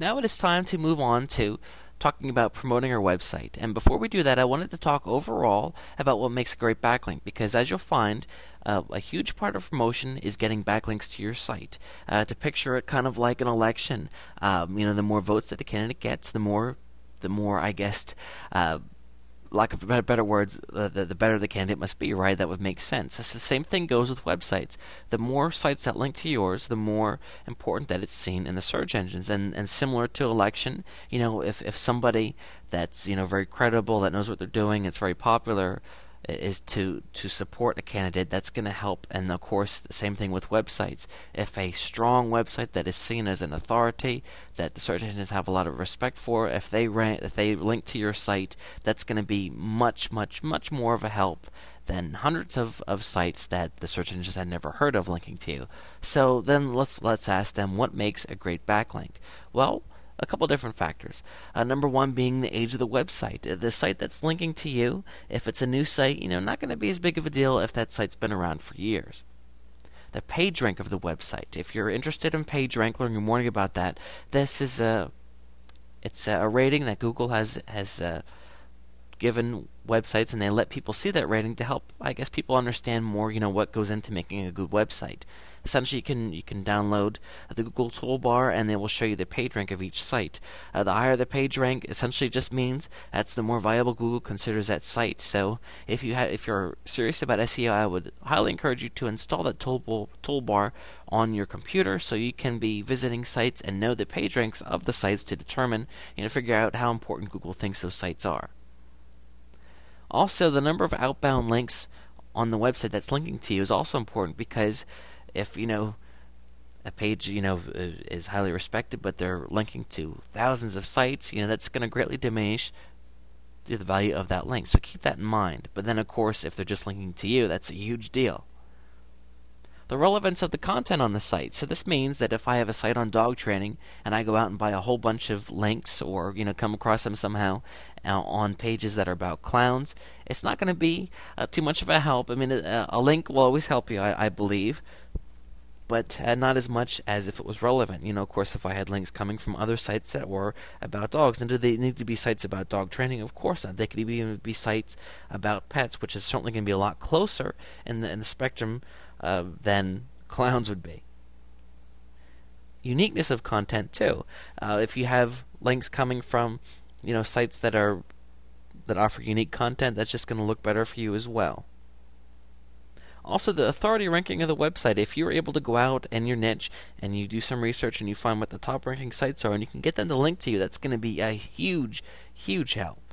Now it is time to move on to talking about promoting our website. And before we do that, I wanted to talk overall about what makes a great backlink, because as you'll find, a huge part of promotion is getting backlinks to your site. To picture it kind of like an election, the more votes that a candidate gets, the more I guess, lack of better words, the better the candidate must be, right? That would make sense. So the same thing goes with websites. The more sites that link to yours, the more important that it's seen in the search engines. And similar to election, if somebody that's very credible, that knows what they're doing, it's very popular, is to support a candidate, that's going to help. And of course, the same thing with websites. If a strong website that is seen as an authority, that the search engines have a lot of respect for, if they link to your site, that's going to be much more of a help than hundreds of sites that the search engines had never heard of linking to you. So then let's ask them, what makes a great backlink? Well, a couple different factors. Number one being the age of the website. The site that's linking to you, if it's a new site, not going to be as big of a deal if that site's been around for years. The page rank of the website. If you're interested in page rank, learning more about that, this is it's a rating that Google has given websites, and they let people see that rating to help, I guess, people understand more, what goes into making a good website. Essentially, you can download the Google toolbar, and they will show you the page rank of each site. The higher the page rank, essentially just means that's the more valuable Google considers that site. So if you're serious about SEO, I would highly encourage you to install that toolbar on your computer, so you can be visiting sites and know the page ranks of the sites to determine, figure out how important Google thinks those sites are. Also, the number of outbound links on the website that's linking to you is also important, because if a page is highly respected, but they're linking to thousands of sites, that's going to greatly diminish the value of that link. So keep that in mind. But then, of course, if they're just linking to you, that's a huge deal. The relevance of the content on the site. So this means that if I have a site on dog training and I go out and buy a whole bunch of links, or come across them somehow on pages that are about clowns, it's not going to be too much of a help. I mean, a link will always help you, I believe, but not as much as if it was relevant. Of course, if I had links coming from other sites that were about dogs, then do they need to be sites about dog training? Of course not. They could even be sites about pets, which is certainly going to be a lot closer in the spectrum than clowns would be. Uniqueness of content too. If you have links coming from sites that offer unique content, that's just going to look better for you as well. Also, the authority ranking of the website. If you're able to go out in your niche and you do some research and you find what the top ranking sites are, and you can get them to link to you, that's going to be a huge help.